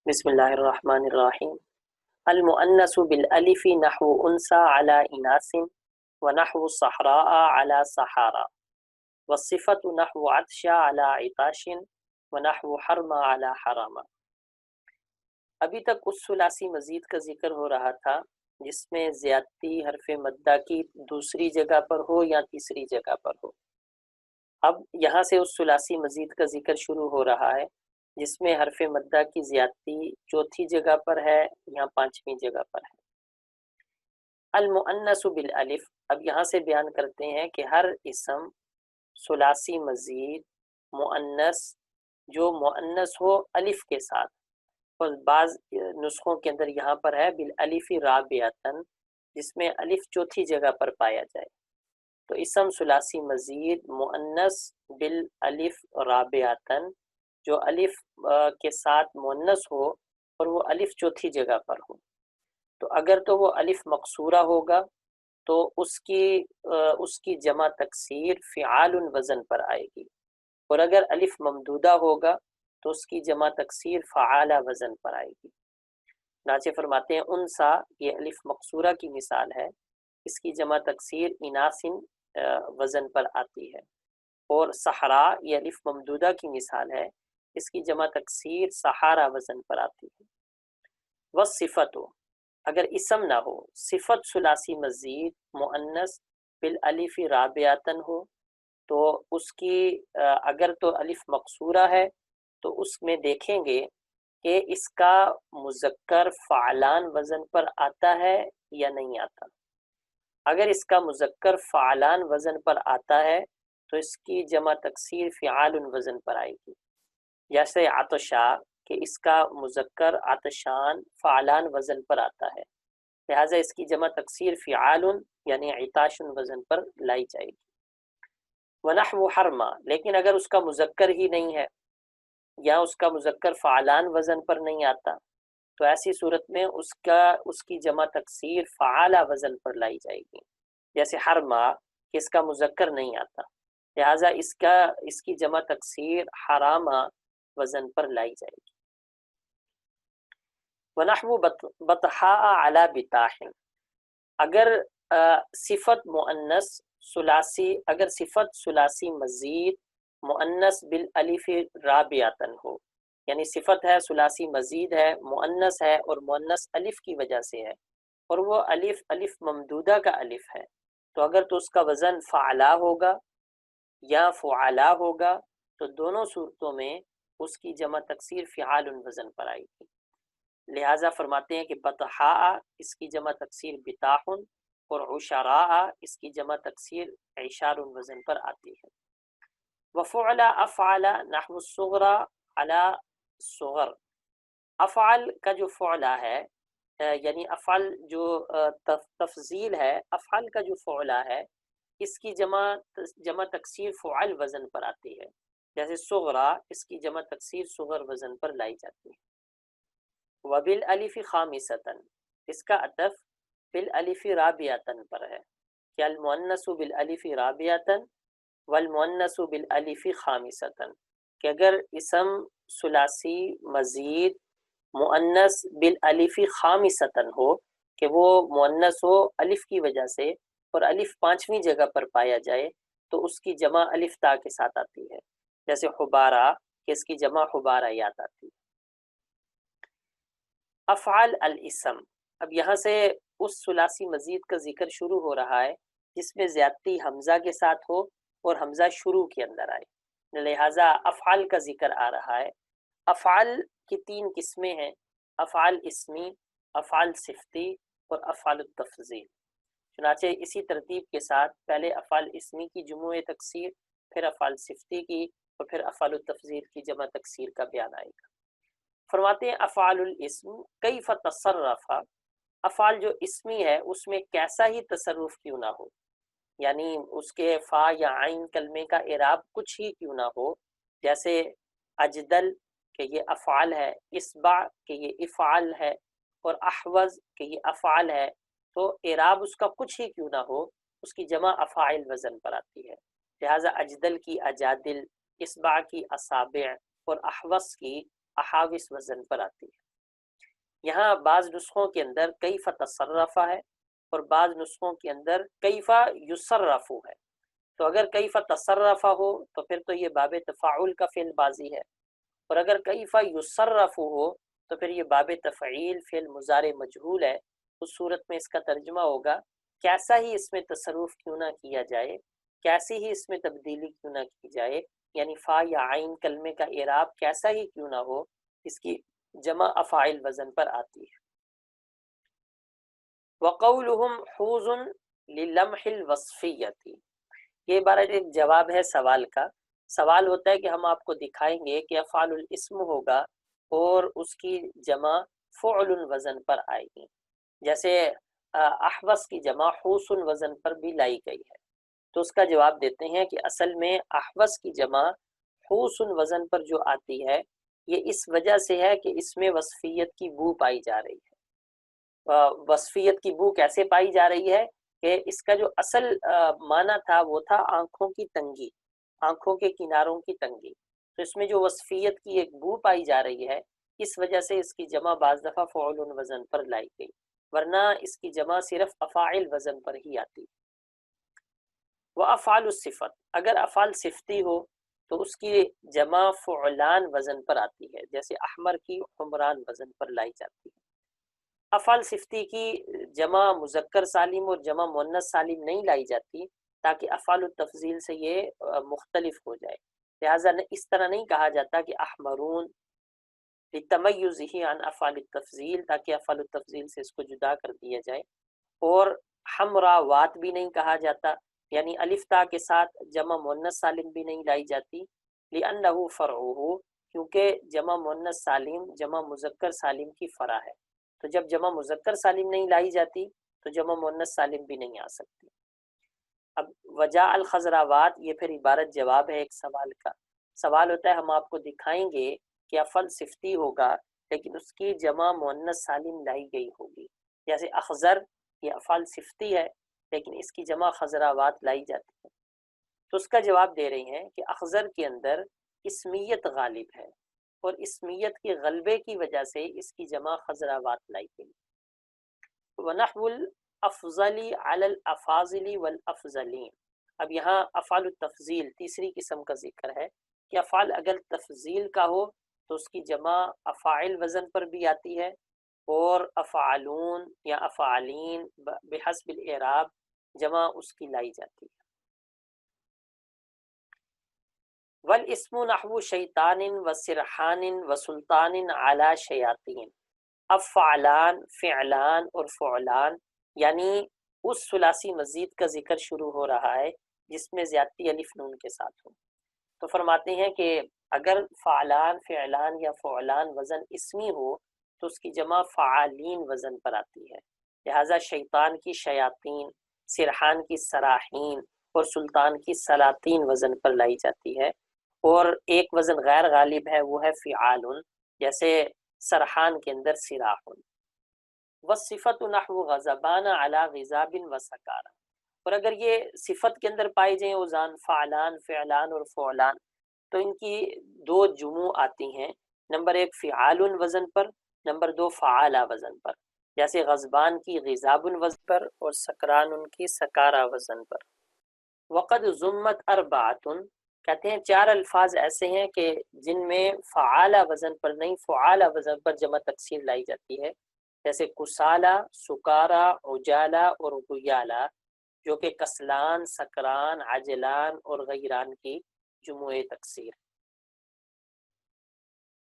بسم اللہ الرحمن الرحیم۔ المؤنث بالالف نحو انثى على اناث ونحو صحراء على صحارى والصفة نحو عطش على عطاش ونحو حرم على حرام۔ ابھی تک اس ثلاثی مزید کا ذکر ہو رہا تھا جس میں زیادتی حرف مدہ کی دوسری جگہ پر ہو یا تیسری جگہ پر ہو۔ اب یہاں سے اس ثلاثی مزید کا ذکر شروع ہو رہا ہے جس میں حرف مدہ کی زیادتی چوتھی جگہ پر ہے یا پانچویں جگہ پر ہے۔ المؤنث بالالف، اب یہاں سے بیان کرتے ہیں کہ ہر اسم ثلاثی مزید مؤنث جو مؤنث ہو الف کے ساتھ، اور بعض نسخوں کے اندر یہاں پر ہے بالالف رابعۃ، جس میں الف چوتھی جگہ پر پایا جائے، تو اسم ثلاثی مزید مؤنث بالالف رابعۃ جو الف کے ساتھ مؤنث ہو اور وہ الف چوتھی جگہ پر ہو، تو اگر تو وہ الف مقصورہ ہوگا تو اس کی جمع تکسیر فعال وزن پر آئے گی، اور اگر الف ممدودہ ہوگا تو اس کی جمع تکسیر فعالہ وزن پر آئے گی۔ چنانچہ فرماتے ہیں انسا، یہ الف مقصورہ کی مثال ہے، اس کی جمع تکسیر اناسن وزن پر آتی ہے، اور صحرا یہ الف ممدودہ کی مثال ہے، اس کی جمع تکسیر سحارا وزن پر آتی ہے۔ والصفت، اگر اسم نہ ہو، صفت ثلاثی مزید مؤنث بالالف رابعۃ ہو تو اس کی اگر تو الف مقصورہ ہے تو اس میں دیکھیں گے کہ اس کا مذکر فعلان وزن پر آتا ہے یا نہیں آتا۔ اگر اس کا مذکر فعلان وزن پر آتا ہے تو اس کی جمع تکسیر فعال وزن پر آئے گی، جیسے عطشا کہ اس کا مذکر عطشان فعلان وزن پر آتا ہے، لہٰذا اس کی جمع تکسیر فعال یعنی عطاش وزن پر لائی جائے گی۔ ونحو حرما، لیکن اگر اس کا مذکر ہی نہیں ہے یا اس کا مذکر فعلان وزن پر نہیں آتا تو ایسی صورت میں اس کی جمع تکسیر فعالہ وزن پر لائی جائے گی، جیسے حرما کہ اس کا مذکر نہیں آتا، لہٰذا اس کی جمع تکسیر حرامہ وزن پر لائی جائے گی۔ ونحو بطحاء علی بطاح، اگر صفت مؤنث ثلاثی، اگر صفت ثلاثی مزید مؤنث بالالف رابعۃ ہو، یعنی صفت ہے ثلاثی مزید ہے مؤنث ہے اور مؤنث الف کی وجہ سے ہے، اور وہ الف ممدودہ کا الف ہے، تو اگر تو اس کا وزن فعلا ہوگا یا فعلا ہوگا تو دونوں صورتوں میں اس کی جمع تکسیر فعال وزن پر آئے گی، لہٰذا فرماتے ہیں کہ بطحاء اس کی جمع تکسیر بطاح اور عشراء اس کی جمع تکسیر عشار وزن پر آتی ہے۔ وفعل افعل نحو الصغرى على صغر، افعل کا جو فعلہ ہے یعنی افعل جو تفضیل ہے، افعل کا جو فعلہ ہے اس کی جمع تکسیر فعل وزن پر آتی ہے، جیسے صغرا اس کی جمع تکسیر صغر وزن پر لائی جاتی ہے۔ وبالالف خامسۃ، اس کا عطف بالالف رابعۃ پر ہے کہ المؤنث بالالف رابعۃ والمؤنث بالالف خامسۃ، کہ اگر اسم ثلاثی مزید مؤنث بالالف خامسۃ ہو کہ وہ مؤنث ہو الف کی وجہ سے اور الف پانچویں جگہ پر پایا جائے تو اس کی جمع الف تا کے ساتھ آتی ہے، جیسے حبارہ کہ اس کی جمع حباریات آتی ہے۔ افعال الاسم، اب یہاں سے اس ثلاثی مزید کا ذکر شروع ہو رہا ہے جس میں زیادتی حمزہ کے ساتھ ہو اور حمزہ شروع کے اندر آئے، لہٰذا افعال کا ذکر آ رہا ہے۔ افعال کی تین قسمیں ہیں، افعال اسمی، افعال صفتی اور افعال التفضیل۔ چنانچہ اسی ترتیب کے ساتھ پہلے افعال اسمی کی جموع تکسیر، پھر افعال صفتی کی اور پھر افعال التفضیل کی جمع تکسیر کا بیان آئے گا۔ فرماتے ہیں افعال الاسم کیف تصرف، افعال جو اسمی ہے اس میں کیسا ہی تصرف کیوں نہ ہو، یعنی اس کے فا یا عین کلمے کا اعراب کچھ ہی کیوں نہ ہو، جیسے اجدل کہ یہ افعال ہے، اسبع کہ یہ افعال ہے، اور احوز کہ یہ افعال ہے، تو اعراب اس کا کچھ ہی کیوں نہ ہو اس کی جمع افاعل وزن پر آتی ہے، لہٰذا اجدل کی اجادل، اسبع کی اصابع اور احوز کی احاوس وزن پر آتی ہے۔ یہاں بعض نسخوں کے اندر کیف تصرف ہے اور بعض نسخوں کے اندر کیف یصرف ہے. تو اگر کیف تصرف ہو تو پھر تو یہ باب تفاعل کا فعل ماضی ہے، اور اگر کیف یصرف ہو تو پھر یہ باب تفعیل فعل مضارع مجہول ہے. اس صورت میں اس کا ترجمہ ہوگا کیسا ہی اس میں تصرف کیوں نہ کیا جائے، کیسی ہی اس میں تبدیلی کیوں نہ کی جائے، یعنی فا یا عین کلمے کا اعراب کیسا ہی کیوں نہ ہو، اس کی جمع افاعل وزن پر آتی ہے. وَقَوْلُهُمْ حُوزٌ لِلَمْحِ الْوَصْفِيَّةِ، یہ عبارت ایک جواب ہے سوال کا. سوال ہوتا ہے کہ ہم آپ کو دکھائیں گے کہ افعال الاسم ہوگا اور اس کی جمع فعل وزن پر آئے گی. جیسے احوص کی جمع حوس وزن پر بھی لائی گئی ہے، تو اس کا جواب دیتے ہیں کہ اصل میں احوص کی جمع حوس وزن پر جو آتی ہے یہ اس وجہ سے ہے کہ اس میں وصفیت کی بو پائی جا رہی ہے. وصفیت کی بو کیسے پائی جا رہی ہے کہ اس کا جو اصل معنی تھا وہ تھا آنکھوں کی تنگی، آنکھوں کے کناروں کی تنگی. تو اس میں جو وصفیت کی ایک بو پائی جا رہی ہے اس وجہ سے اس کی جمع بعض دفعہ فعل وزن پر لائی گئی، ورنہ اس کی جمع صرف افاعل وزن پر ہی آتی. وافعال الصفت، اگر افعال صفتی ہو تو اس کی جمع فعلان وزن پر آتی ہے، جیسے احمر کی حمران وزن پر لائی جاتی ہے. افعال صفتی کی جمع مذکر سالم اور جمع مؤنث سالم نہیں لائی جاتی تاکہ افعال التفضیل سے یہ مختلف ہو جائے. لہٰذا اس طرح نہیں کہا جاتا کہ احمرون لتمیزہ عن افعال التفضیل، تاکہ افعال التفضیل سے اس کو جدا کر دیا جائے. اور حمراوات بھی نہیں کہا جاتا، یعنی الف تا کے ساتھ جمع مؤنث سالم بھی نہیں لائی جاتی. لأنہ فرعہ، کیونکہ جمع مؤنث سالم جمع مذکر سالم کی فرع ہے. تو جب جمع مذکر سالم نہیں لائی جاتی تو جمع مؤنث سالم بھی نہیں آ سکتی. اب وجاء الخضراوات، یہ پھر عبارت جواب ہے ایک سوال کا. سوال ہوتا ہے ہم آپ کو دکھائیں گے کہ افعل صفتی ہوگا لیکن اس کی جمع مؤنث سالم لائی گئی ہوگی. جیسے اخضر یہ افعال صفتی ہے لیکن اس کی جمع خضراوات لائی جاتی ہے. تو اس کا جواب دے رہی ہیں کہ اخضر کے اندر اسمیت غالب ہے اور اسمیت کے غلبے کی وجہ سے اس کی جمع خضراوات لائی گئی. وَنَحْوُ الْأَفْضَلِ عَلَى الْأَفَاضِلِ وَالْأَفْضَلِينَ، اب یہاں افعال التفضیل تیسری قسم کا ذکر ہے کہ افعال اگر تفضیل کا ہو تو اس کی جمع افاعل وزن پر بھی آتی ہے، اور افعالون یا افعالین بحسب الاعراب جمع اس کی لائی جاتی ہے. والاسم نحو شیطان و سرحان و سلطان علی شیاطین. اب فعلان، فعلان اور فعلان یعنی اس ثلاثی مزید کا ذکر شروع ہو رہا ہے جس میں زیادتی الف نون کے ساتھ ہو. تو فرماتے ہیں کہ اگر فعلان، فعلان یا فعلان وزن اسمی ہو تو اس کی جمع فعالین وزن پر آتی ہے. لہٰذا شیطان کی شیاطین، سرحان کی سراحین اور سلطان کی سلاطین وزن پر لائی جاتی ہے. اور ایک وزن غیر غالب ہے وہ ہے فعال، جیسے سرحان کے اندر سراح. والصفت نحو غضبان علی غضاب و سکارہ، اور اگر یہ صفت کے اندر پائے جائیں اوزان فعلان، فعلان اور فعلان تو ان کی دو جموع آتی ہیں، نمبر ایک فعال وزن پر، نمبر دو فعالہ وزن پر. جیسے غضبان کی غضاب وزن پر اور سکران ان کی سکارہ وزن پر. وقد ضمت اربعۃ، کہتے ہیں چار الفاظ ایسے ہیں کہ جن میں فعالہ وزن پر نہیں فعالہ وزن پر جمع تکسیر لائی جاتی ہے، جیسے کسالہ، سکارہ، عجالہ اور غیالہ، جو کہ کسلان، سکران، عجلان اور غیران کی جموع تکسیر.